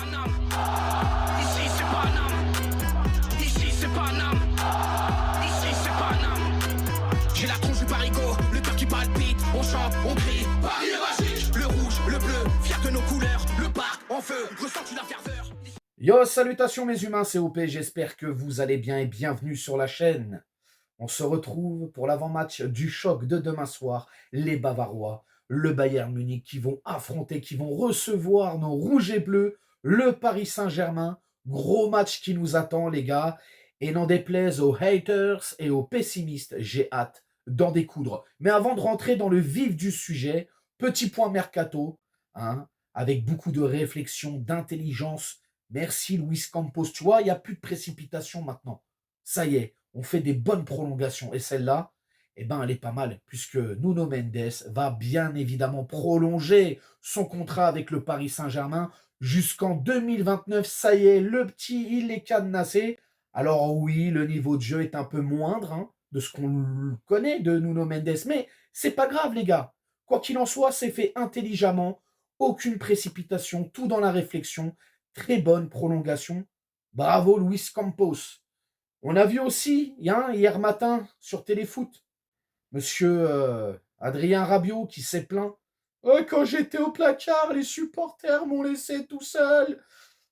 Paname. Ici c'est Paname. Ici c'est Paname. Ici c'est Paname. J'ai la tronche du parigo, le cœur qui palpite. On chante, on crie, Paris est magique. Le rouge, le bleu, fier de nos couleurs. Le parc en feu, ressens-tu la ferveur? Yo, salutations mes humains, c'est OP, j'espère que vous allez bien et bienvenue sur la chaîne. On se retrouve pour l'avant-match du choc de demain soir, les Bavarois, le Bayern Munich qui vont affronter, qui vont recevoir nos rouges et bleus, le Paris Saint-Germain. Gros match qui nous attend les gars, et n'en déplaise aux haters et aux pessimistes, j'ai hâte d'en découdre. Mais avant de rentrer dans le vif du sujet, petit point mercato, hein, avec beaucoup de réflexion, d'intelligence. Merci Luis Campos. Tu vois, il n'y a plus de précipitation maintenant. Ça y est, on fait des bonnes prolongations. Et celle-là, eh ben, elle est pas mal, puisque Nuno Mendes va bien évidemment prolonger son contrat avec le Paris Saint-Germain jusqu'en 2029. Ça y est, le petit, il est cadenassé. Alors oui, le niveau de jeu est un peu moindre hein, de ce qu'on connaît de Nuno Mendes, mais c'est pas grave les gars. Quoi qu'il en soit, c'est fait intelligemment, aucune précipitation, tout dans la réflexion. Très bonne prolongation. Bravo Luis Campos. On a vu aussi hier matin sur Téléfoot, monsieur Adrien Rabiot qui s'est plaint. Oh, quand j'étais au placard, les supporters m'ont laissé tout seul.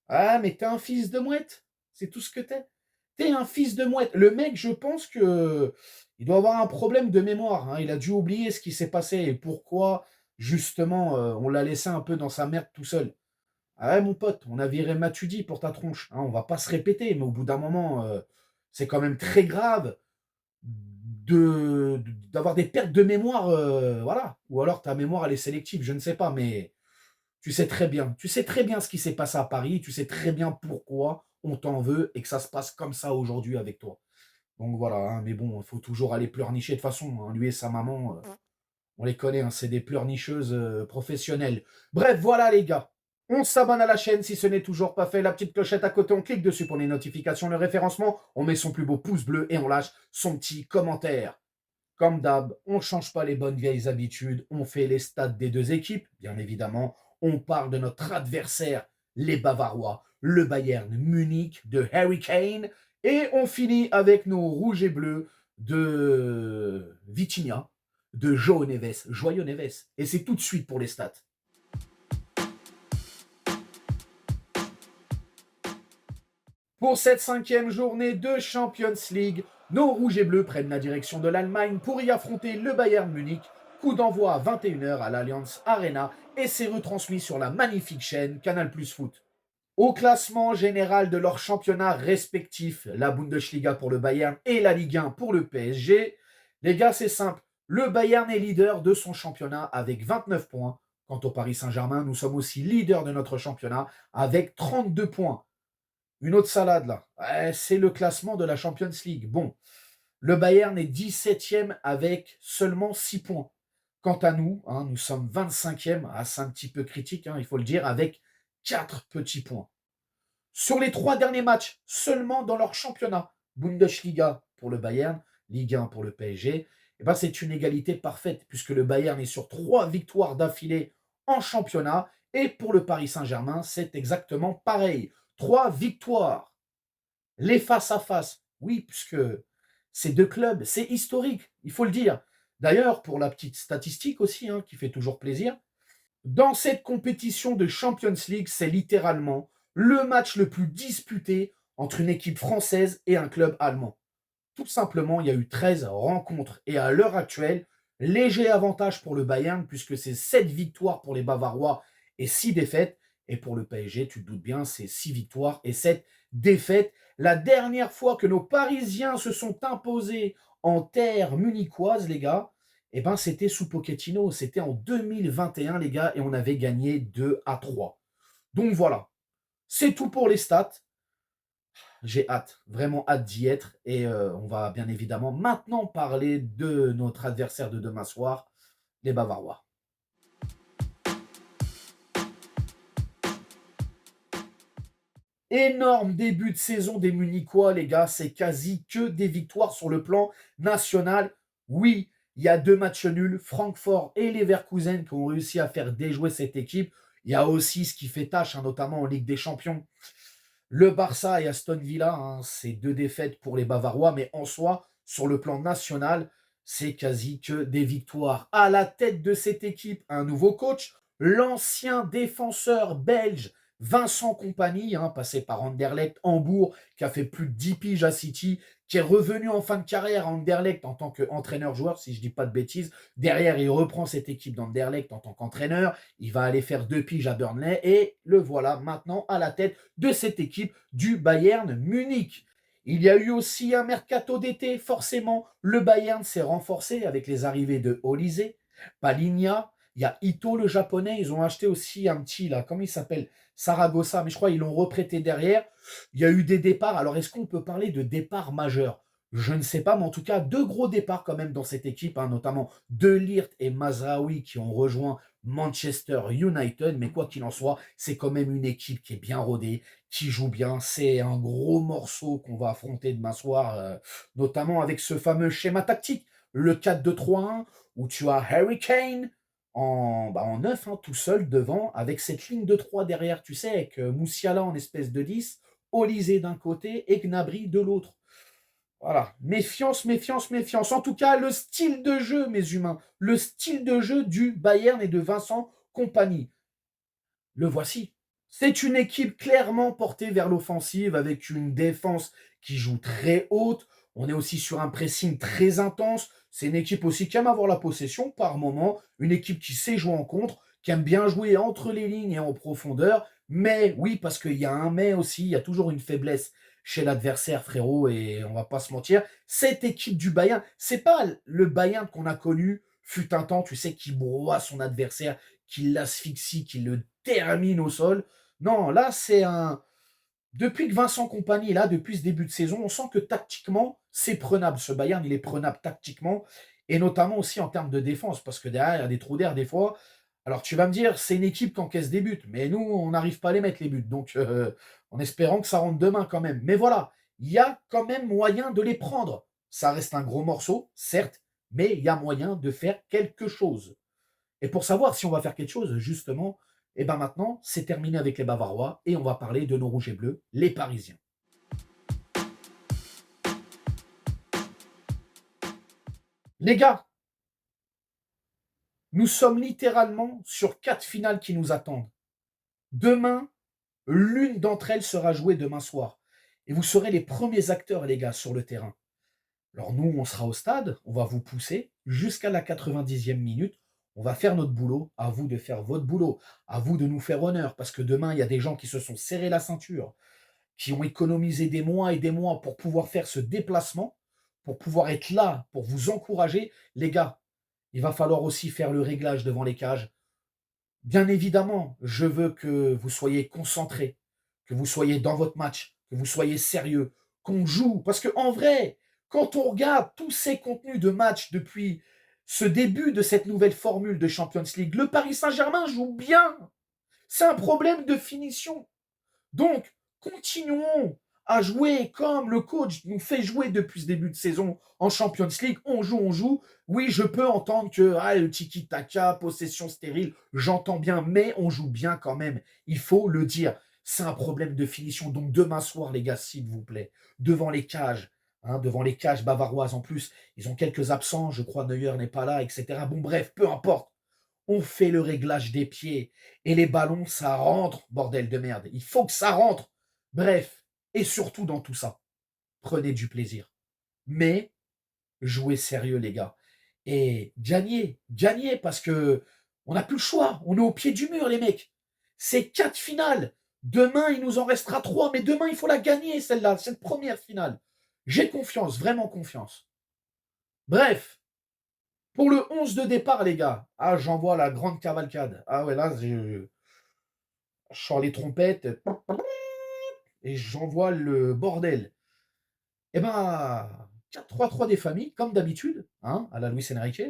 Ah, mais t'es un fils de mouette. C'est tout ce que t'es. T'es un fils de mouette. Le mec, je pense que il doit avoir un problème de mémoire. Hein. Il a dû oublier ce qui s'est passé et pourquoi, justement, on l'a laissé un peu dans sa merde tout seul. Ah ouais, mon pote, on a viré Matuidi pour ta tronche. Hein, on va pas se répéter, mais au bout d'un moment, c'est quand même très grave d'avoir des pertes de mémoire, voilà. Ou alors ta mémoire, elle est sélective, je ne sais pas, mais tu sais très bien. Tu sais très bien ce qui s'est passé à Paris, tu sais très bien pourquoi on t'en veut et que ça se passe comme ça aujourd'hui avec toi. Donc voilà, hein, mais bon, il faut toujours aller pleurnicher de toute façon. Hein, lui et sa maman, on les connaît, hein, c'est des pleurnicheuses professionnelles. Bref, voilà les gars. On s'abonne à la chaîne si ce n'est toujours pas fait. La petite clochette à côté, on clique dessus pour les notifications, le référencement. On met son plus beau pouce bleu et on lâche son petit commentaire. Comme d'hab, on ne change pas les bonnes vieilles habitudes. On fait les stats des deux équipes, bien évidemment. On parle de notre adversaire, les Bavarois, le Bayern Munich de Harry Kane. Et on finit avec nos rouges et bleus de Vitinha, de João Neves, Joyeux Neves. Et c'est tout de suite pour les stats. Pour cette 5e journée de Champions League, nos rouges et bleus prennent la direction de l'Allemagne pour y affronter le Bayern Munich. Coup d'envoi à 21h à l'Allianz Arena et c'est retransmis sur la magnifique chaîne Canal+ Foot. Au classement général de leurs championnats respectifs, la Bundesliga pour le Bayern et la Ligue 1 pour le PSG, les gars, c'est simple. Le Bayern est leader de son championnat avec 29 points. Quant au Paris Saint-Germain, nous sommes aussi leader de notre championnat avec 32 points. Une autre salade là, c'est le classement de la Champions League. Bon, le Bayern est 17e avec seulement 6 points. Quant à nous, hein, nous sommes 25e, c'est un petit peu critique, hein, il faut le dire, avec 4 petits points. Sur les 3 derniers matchs, seulement dans leur championnat, Bundesliga pour le Bayern, Ligue 1 pour le PSG, eh ben c'est une égalité parfaite puisque le Bayern est sur 3 victoires d'affilée en championnat et pour le Paris Saint-Germain, c'est exactement pareil. 3 victoires. Les face-à-face, oui, puisque ces deux clubs, c'est historique, il faut le dire. D'ailleurs, pour la petite statistique aussi, hein, qui fait toujours plaisir, dans cette compétition de Champions League, c'est littéralement le match le plus disputé entre une équipe française et un club allemand. Tout simplement, il y a eu 13 rencontres et à l'heure actuelle, léger avantage pour le Bayern puisque c'est 7 victoires pour les Bavarois et 6 défaites. Et pour le PSG, tu te doutes bien, c'est 6 victoires et 7 défaites. La dernière fois que nos Parisiens se sont imposés en terre munichoise, les gars, eh ben, c'était sous Pochettino. C'était en 2021, les gars, et on avait gagné 2-3. Donc voilà, c'est tout pour les stats. J'ai hâte, vraiment hâte d'y être. Et on va bien évidemment maintenant parler de notre adversaire de demain soir, les Bavarois. Énorme début de saison des Munichois, les gars. C'est quasi que des victoires sur le plan national. Oui, il y a 2 matchs nuls, Francfort et Leverkusen, qui ont réussi à faire déjouer cette équipe. Il y a aussi ce qui fait tâche, hein, notamment en Ligue des Champions. Le Barça et Aston Villa, hein, c'est 2 défaites pour les Bavarois, mais en soi, sur le plan national, c'est quasi que des victoires. À la tête de cette équipe, un nouveau coach, l'ancien défenseur belge Vincent Kompany, hein, passé par Anderlecht, Hambourg, qui a fait plus de 10 piges à City, qui est revenu en fin de carrière à Anderlecht en tant qu'entraîneur-joueur, si je ne dis pas de bêtises. Derrière, il reprend cette équipe d'Anderlecht en tant qu'entraîneur. Il va aller faire 2 piges à Burnley et le voilà maintenant à la tête de cette équipe du Bayern Munich. Il y a eu aussi un mercato d'été, forcément. Le Bayern s'est renforcé avec les arrivées de Olise, Palinha, il y a Ito le japonais. Ils ont acheté aussi un petit, là, comment il s'appelle, Saragossa, mais je crois qu'ils l'ont reprêté derrière. Il y a eu des départs. Alors, est-ce qu'on peut parler de départs majeurs? Je ne sais pas, mais en tout cas, 2 gros départs quand même dans cette équipe, hein, notamment De Ligt et Mazraoui qui ont rejoint Manchester United. Mais quoi qu'il en soit, c'est quand même une équipe qui est bien rodée, qui joue bien. C'est un gros morceau qu'on va affronter demain soir, notamment avec ce fameux schéma tactique, le 4-2-3-1, où tu as Harry Kane en 9, hein, tout seul devant, avec cette ligne de 3 derrière, tu sais, avec Moussiala en espèce de 10, Olysée d'un côté et Gnabry de l'autre. Voilà. Méfiance, méfiance, méfiance. En tout cas, le style de jeu, mes humains, le style de jeu du Bayern et de Vincent Kompany. Le voici. C'est une équipe clairement portée vers l'offensive avec une défense qui joue très haute. On est aussi sur un pressing très intense. C'est une équipe aussi qui aime avoir la possession par moment. Une équipe qui sait jouer en contre, qui aime bien jouer entre les lignes et en profondeur. Mais oui, parce qu'il y a un mais aussi, il y a toujours une faiblesse chez l'adversaire, frérot, et on va pas se mentir. Cette équipe du Bayern, c'est pas le Bayern qu'on a connu fut un temps, tu sais, qui broie son adversaire, qui l'asphyxie, qui le termine au sol. Non, là, c'est un. Depuis que Vincent Kompany est là, depuis ce début de saison, on sent que tactiquement, c'est prenable. Ce Bayern, il est prenable tactiquement, et notamment aussi en termes de défense, parce que derrière, il y a des trous d'air des fois. Alors tu vas me dire, c'est une équipe qui encaisse des buts, mais nous, on n'arrive pas à les mettre les buts, donc en espérant que ça rentre demain quand même. Mais voilà, il y a quand même moyen de les prendre. Ça reste un gros morceau, certes, mais il y a moyen de faire quelque chose. Et pour savoir si on va faire quelque chose, justement, eh ben maintenant, c'est terminé avec les Bavarois et on va parler de nos rouges et bleus, les Parisiens. Les gars, nous sommes littéralement sur 4 finales qui nous attendent. Demain, l'une d'entre elles sera jouée demain soir. Et vous serez les premiers acteurs, les gars, sur le terrain. Alors nous, on sera au stade, on va vous pousser jusqu'à la 90e minute. On va faire notre boulot, à vous de faire votre boulot, à vous de nous faire honneur, parce que demain, il y a des gens qui se sont serrés la ceinture, qui ont économisé des mois et des mois pour pouvoir faire ce déplacement, pour pouvoir être là, pour vous encourager. Les gars, il va falloir aussi faire le réglage devant les cages. Bien évidemment, je veux que vous soyez concentrés, que vous soyez dans votre match, que vous soyez sérieux, qu'on joue. Parce qu'en vrai, quand on regarde tous ces contenus de match depuis ce début de cette nouvelle formule de Champions League, le Paris Saint-Germain joue bien. C'est un problème de finition. Donc, continuons à jouer comme le coach nous fait jouer depuis ce début de saison en Champions League. On joue, on joue. Oui, je peux entendre que le tiki-taka, possession stérile, j'entends bien, mais on joue bien quand même. Il faut le dire. C'est un problème de finition. Donc, demain soir, les gars, s'il vous plaît, devant les cages, hein, devant les cages bavaroises en plus, ils ont quelques absents. Je crois Neuer n'est pas là, etc. Bon, bref, peu importe. On fait le réglage des pieds et les ballons, ça rentre, bordel de merde. Il faut que ça rentre. Bref, et surtout dans tout ça, prenez du plaisir. Mais jouez sérieux, les gars. Et gagnez, parce que on n'a plus le choix. On est au pied du mur, les mecs. C'est 4 finales. Demain, il nous en restera 3, mais demain, il faut la gagner, celle-là, cette première finale. J'ai confiance, vraiment confiance. Bref, pour le 11 de départ, les gars, j'envoie la grande cavalcade. Ah ouais, là, je sors les trompettes et j'envoie le bordel. Eh ben, 4-3-3 des familles, comme d'habitude, hein, à la Luis Enrique.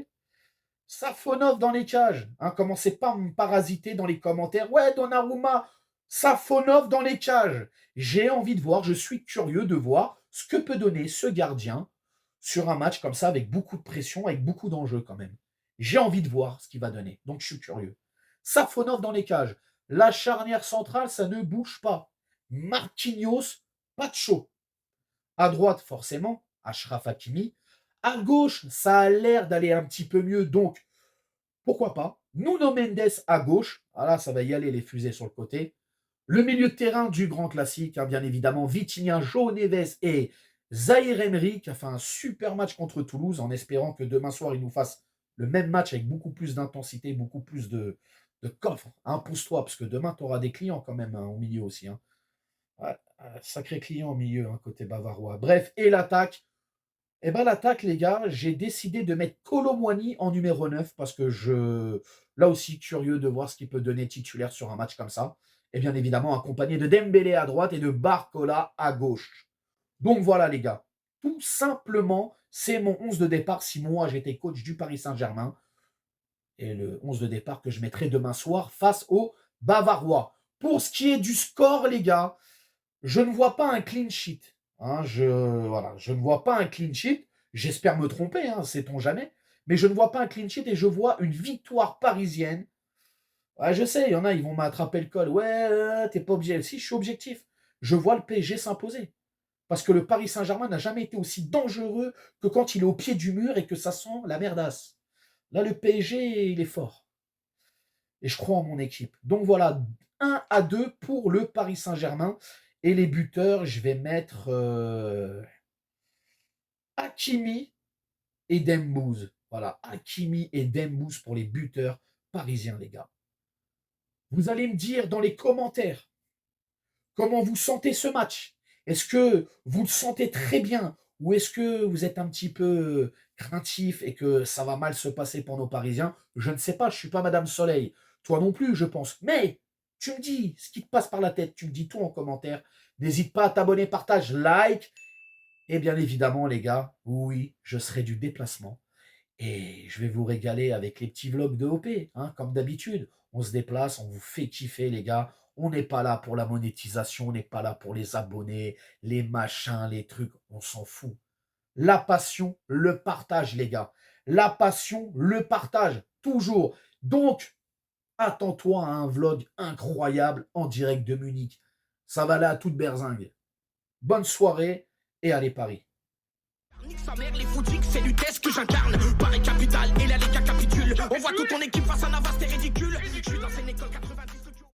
Safonov dans les cages. Hein, commencez pas à me parasiter dans les commentaires. Ouais, Donnarumma, Safonov dans les cages. J'ai envie de voir, je suis curieux de voir ce que peut donner ce gardien sur un match comme ça, avec beaucoup de pression, avec beaucoup d'enjeux quand même. J'ai envie de voir ce qu'il va donner, donc je suis curieux. Safonov dans les cages. La charnière centrale, ça ne bouge pas. Marquinhos, pas de chaud. À droite, forcément, Achraf Hakimi. À gauche, ça a l'air d'aller un petit peu mieux, donc pourquoi pas. Nuno Mendes à gauche. Ah là, ça va y aller, les fusées sur le côté. Le milieu de terrain du grand classique, hein, bien évidemment, Vitinha, João Neves et Zaïre Emery, qui a fait un super match contre Toulouse, en espérant que demain soir, il nous fasse le même match avec beaucoup plus d'intensité, beaucoup plus de coffre. Hein, pousse-toi, parce que demain, tu auras des clients quand même, hein, au milieu aussi. Hein. Ouais, sacré client au milieu, hein, côté bavarois. Bref, et l'attaque. Eh bien, l'attaque, les gars, j'ai décidé de mettre Kolo Muani en numéro 9 parce que là aussi, curieux de voir ce qu'il peut donner titulaire sur un match comme ça. Et bien évidemment, accompagné de Dembélé à droite et de Barcola à gauche. Donc voilà, les gars. Tout simplement, c'est mon 11 de départ si moi j'étais coach du Paris Saint-Germain. Et le 11 de départ que je mettrai demain soir face aux Bavarois. Pour ce qui est du score, les gars, je ne vois pas un clean sheet. Hein, je ne vois pas un clean sheet. J'espère me tromper, hein, sait-on jamais. Mais je ne vois pas un clean sheet et je vois une victoire parisienne. Ouais, je sais, il y en a, ils vont m'attraper le col. Ouais, t'es pas objectif. Si, je suis objectif. Je vois le PSG s'imposer. Parce que le Paris Saint-Germain n'a jamais été aussi dangereux que quand il est au pied du mur et que ça sent la merdasse. Là, le PSG, il est fort. Et je crois en mon équipe. Donc voilà, 1-2 pour le Paris Saint-Germain. Et les buteurs, je vais mettre Hakimi et Dembouz. Voilà, Hakimi et Dembouz pour les buteurs parisiens, les gars. Vous allez me dire dans les commentaires comment vous sentez ce match. Est-ce que vous le sentez très bien ou est-ce que vous êtes un petit peu craintif et que ça va mal se passer pour nos Parisiens? Je ne sais pas, je ne suis pas Madame Soleil. Toi non plus, je pense. Mais tu me dis ce qui te passe par la tête, tu me dis tout en commentaire. N'hésite pas à t'abonner, partage, like. Et bien évidemment, les gars, oui, je serai du déplacement. Et je vais vous régaler avec les petits vlogs de OP, hein, comme d'habitude. On se déplace, on vous fait kiffer, les gars. On n'est pas là pour la monétisation, on n'est pas là pour les abonnés, les machins, les trucs. On s'en fout. La passion, le partage, les gars. La passion, le partage, toujours. Donc, attends-toi à un vlog incroyable en direct de Munich. Ça va aller à toute berzingue. Bonne soirée et allez Paris. Nique sa mère, les footix, c'est l'UTES que j'incarne. Paris capitale et la Liga capitule. On voit toute ton équipe face à Navas, c'est ridicule.